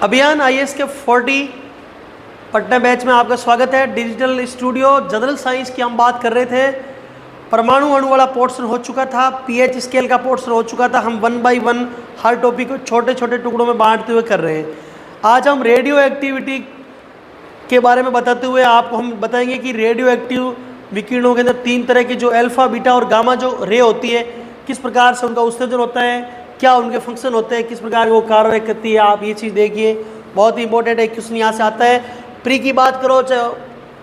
अभियान आईएएस के 40 पटना बैच में आपका स्वागत है। डिजिटल स्टूडियो जनरल साइंस की हम बात कर रहे थे। परमाणु अणु वाला पोर्शन हो चुका था, पीएच स्केल का पोर्शन हो चुका था। हम 1 बाय 1 हर टॉपिक को छोटे छोटे टुकड़ों में बांटते हुए कर रहे हैं। आज हम रेडियो एक्टिविटी के बारे में बताते हुए आपको हम बताएंगे कि रेडियो एक्टिव विकिरणों के अंदर 3 तरह की जो अल्फा, बीटा और गामा जो रे होती है, किस प्रकार से उनका उत्सर्जन होता है, क्या उनके फंक्शन होते हैं, किस प्रकार वो कार्य करती है। आप ये चीज़ देखिए, बहुत ही इंपॉर्टेंट है। क्वेश्चन यहाँ से आता है। प्री की बात करो चाहे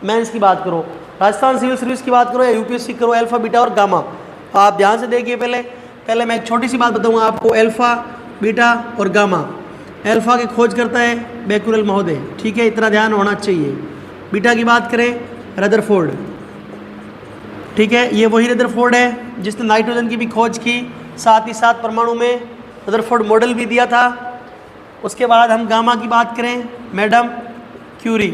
मेंस की बात करो, राजस्थान सिविल सर्विस की बात करो या यूपीएससी करो, अल्फा, बीटा और गामा आप ध्यान से देखिए। पहले मैं एक छोटी सी बात बताऊँगा आपको। अल्फा, बीटा और गामा। अल्फा की खोज करता है बेकुरल महोदय, ठीक है, इतना ध्यान होना चाहिए। बीटा की बात करें रदरफोर्ड, ठीक है, ये वही रदरफोर्ड है जिसने नाइट्रोजन की भी खोज की, साथ ही साथ परमाणु में रदरफोर्ड मॉडल भी दिया था। उसके बाद हम गामा की बात करें, मैडम क्यूरी।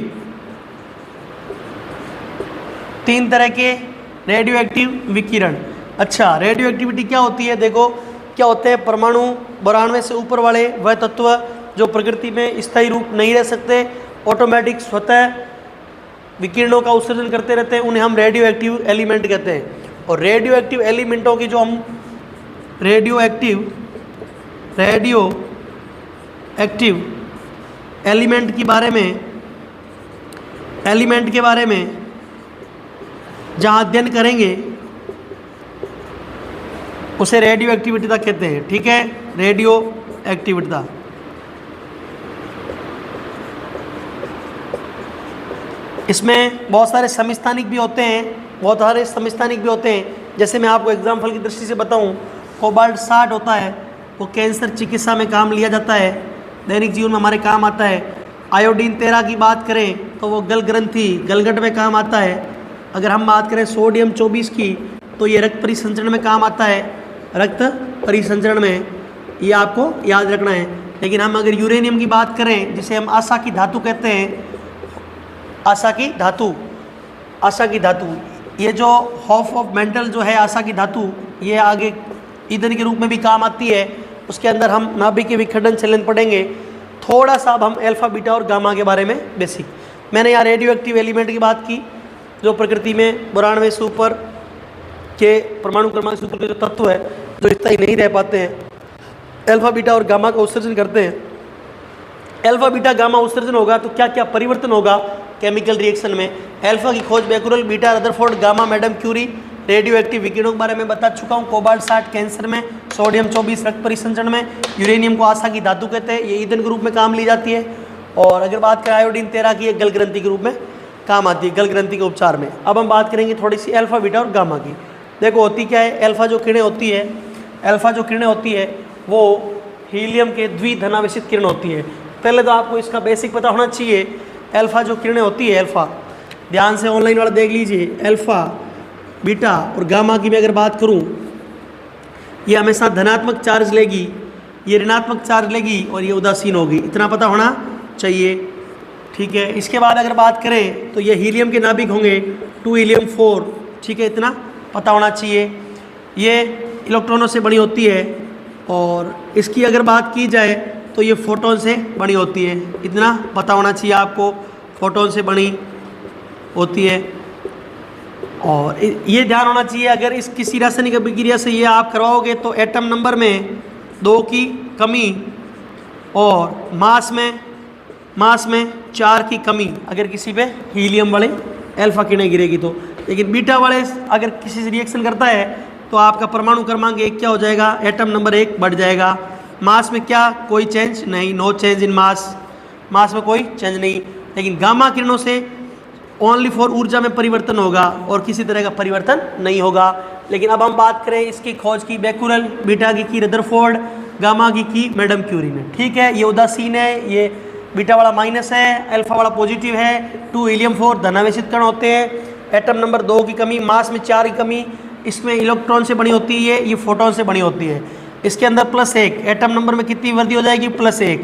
3 तरह के रेडियो एक्टिव विकिरण। अच्छा, रेडियो एक्टिविटी क्या होती है? देखो क्या होते हैं। परमाणु 92 से ऊपर वाले वह तत्व जो प्रकृति में स्थायी रूप नहीं रह सकते, ऑटोमेटिक स्वतः विकिरणों का उत्सर्जन करते रहते हैं, उन्हें हम रेडियो एक्टिव एलिमेंट कहते हैं। और रेडियो एक्टिव एलिमेंटों की जो हम रेडियो एक्टिव एलिमेंट के बारे में जहाँ अध्ययन करेंगे उसे रेडियो एक्टिविटी कहते हैं, ठीक है, रेडियो एक्टिविटी। इसमें बहुत सारे समस्थानिक भी होते हैं, जैसे मैं आपको एग्जाम्पल की दृष्टि से बताऊं, कोबाल्ट 60 होता है, वो कैंसर चिकित्सा में काम लिया जाता है, दैनिक जीवन में हमारे काम आता है। आयोडीन 13 की बात करें तो वो गलगट में काम आता है। अगर हम बात करें सोडियम 24 की तो ये रक्त परिसंचरण में काम आता है, रक्त परिसंचरण में, ये आपको याद रखना है। लेकिन हम अगर यूरेनियम की बात करें, जिसे हम आशा की धातु कहते हैं, आशा की धातु, ये जो हाफ ऑफ मेंटल जो है आशा की धातु, ये आगे ईंधन के रूप में भी काम आती है। उसके अंदर हम नाभिक के विखंडन चलन पढ़ेंगे। थोड़ा सा अब हम अल्फा, बीटा और गामा के बारे में बेसिक। मैंने यहाँ रेडियो एक्टिव एलिमेंट की बात की, जो प्रकृति में 92 से ऊपर के परमाणु क्रमांक से ऊपर के जो तत्व है जो स्थायी नहीं रह पाते हैं, अल्फा, बीटा और गामा का उत्सर्जन करते हैं। अल्फा, बीटा, गामा उत्सर्जन होगा तो क्या क्या परिवर्तन होगा केमिकल रिएक्शन में। अल्फा की खोज Becquerel, beta Rutherford, gamma madam Curie. Radioactive विकिरणों के बारे में बता चुका हूँ। कोबाल्ट 60 कैंसर में, सोडियम 24 रक्त परिसंचरण में, यूरेनियम को आशा की धातु कहते हैं, ये ईंधन के रूप में काम ली जाती है। और अगर बात करें आयोडीन 13 की, गल ग्रंथि के रूप में काम आती है, गल ग्रंथि के उपचार में। अब हम बात करेंगे थोड़ी सी अल्फा, बीटा और गामा की। देखो होती क्या है, अल्फा जो किरणें होती है वो हीलियम के द्विधनावेशित किरण होती है। पहले तो आपको इसका बेसिक पता होना चाहिए। अल्फा जो किरणें होती है, अल्फा, ध्यान से ऑनलाइन वाला देख लीजिए, अल्फा, बीटा और गामा की मैं अगर बात करूं, ये हमेशा धनात्मक चार्ज लेगी, ये ऋणात्मक चार्ज लेगी और ये उदासीन होगी, इतना पता होना चाहिए, ठीक है। इसके बाद अगर बात करें तो ये हीलियम के नाभिक होंगे 2 हीलियम 4, ठीक है, इतना पता होना चाहिए। ये इलेक्ट्रॉनों से बनी होती है और इसकी अगर बात की जाए तो ये फोटोन से बनी होती है, इतना पता होना चाहिए आपको, फोटोन से बनी होती है। और ये ध्यान होना चाहिए, अगर इस किसी रासायनिक अभिक्रिया से ये आप करवाओगे तो एटम नंबर में 2 की कमी और मास में 4 की कमी अगर किसी पे हीलियम वाले अल्फा किरणें गिरेगी तो। लेकिन बीटा वाले अगर किसी से रिएक्शन करता है तो आपका परमाणु क्रमांक 1 क्या हो जाएगा, एटम नंबर 1 बढ़ जाएगा। मास में क्या, कोई चेंज नहीं, नो चेंज इन मास में कोई चेंज नहीं। लेकिन गामा किरणों से ओनली फॉर ऊर्जा में परिवर्तन होगा और किसी तरह का परिवर्तन नहीं होगा। लेकिन अब हम बात करें इसकी खोज की बेकुरल, बीटा की रदरफोर्ड, गामा की मैडम क्यूरी ने, ठीक है। ये उदासीन है, ये बीटा वाला माइनस है, अल्फा वाला पॉजिटिव है, 2 हीलियम 4 धनावेशित कण होते हैं, एटम नंबर 2 की कमी, मास में 4 की कमी, इसमें इलेक्ट्रॉन से बनी होती है, ये फोटोन से बनी होती है। इसके अंदर +1, एटम नंबर में कितनी वृद्धि हो जाएगी, +1,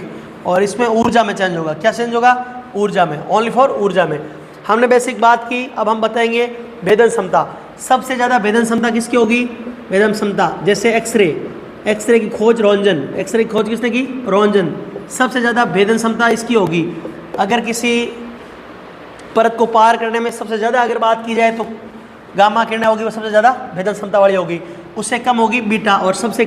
और इसमें ऊर्जा में चेंज होगा। क्या चेंज होगा, ऊर्जा में, ओनली फॉर ऊर्जा में। हमने बेसिक बात की, अब हम बताएंगे भेदन क्षमता। सबसे ज़्यादा भेदन क्षमता किसकी होगी, भेदन क्षमता, जैसे एक्सरे की खोज रोंजन, एक्सरे की खोज किसने की, रोंजन, सबसे ज़्यादा भेदन क्षमता इसकी होगी। अगर किसी परत को पार करने में सबसे ज़्यादा अगर बात की जाए तो गामा किरण होगी वो सबसे ज़्यादा भेदन क्षमता वाली होगी, उससे कम होगी बीटा, और सबसे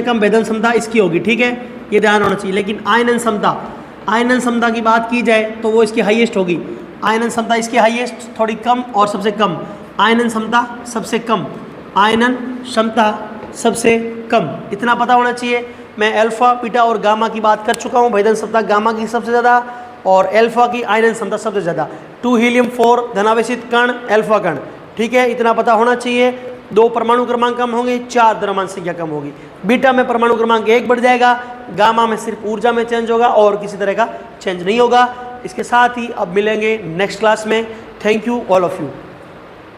कम भेदन क्षमता इसकी होगी। ठीक है, ये ध्यान होना चाहिए। लेकिन आयनन क्षमता की बात की जाए तो वो इसकी हाईएस्ट होगी। आयनन क्षमता इसकी हाईएस्ट, थोड़ी कम और सबसे कम। आयनन क्षमता सबसे कम, आयनन क्षमता सबसे कम, इतना पता होना चाहिए। मैं अल्फा, बीटा और गामा की बात कर चुका हूँ। भेदन क्षमता गामा की सबसे ज़्यादा और अल्फा की आयनन क्षमता सबसे ज़्यादा। 2 हीलियम 4 धनावेशित कण अल्फा कण। ठीक है, इतना पता होना चाहिए। 2 परमाणु क्रमांक कम होंगे, 4 द्रव्यमान संख्या कम होगी। बीटा में परमाणु क्रमांक 1 बढ़ जाएगा, गामा में सिर्फ ऊर्जा में चेंज होगा और किसी तरह का चेंज नहीं होगा। इसके साथ ही अब मिलेंगे नेक्स्ट क्लास में। Thank you all of you.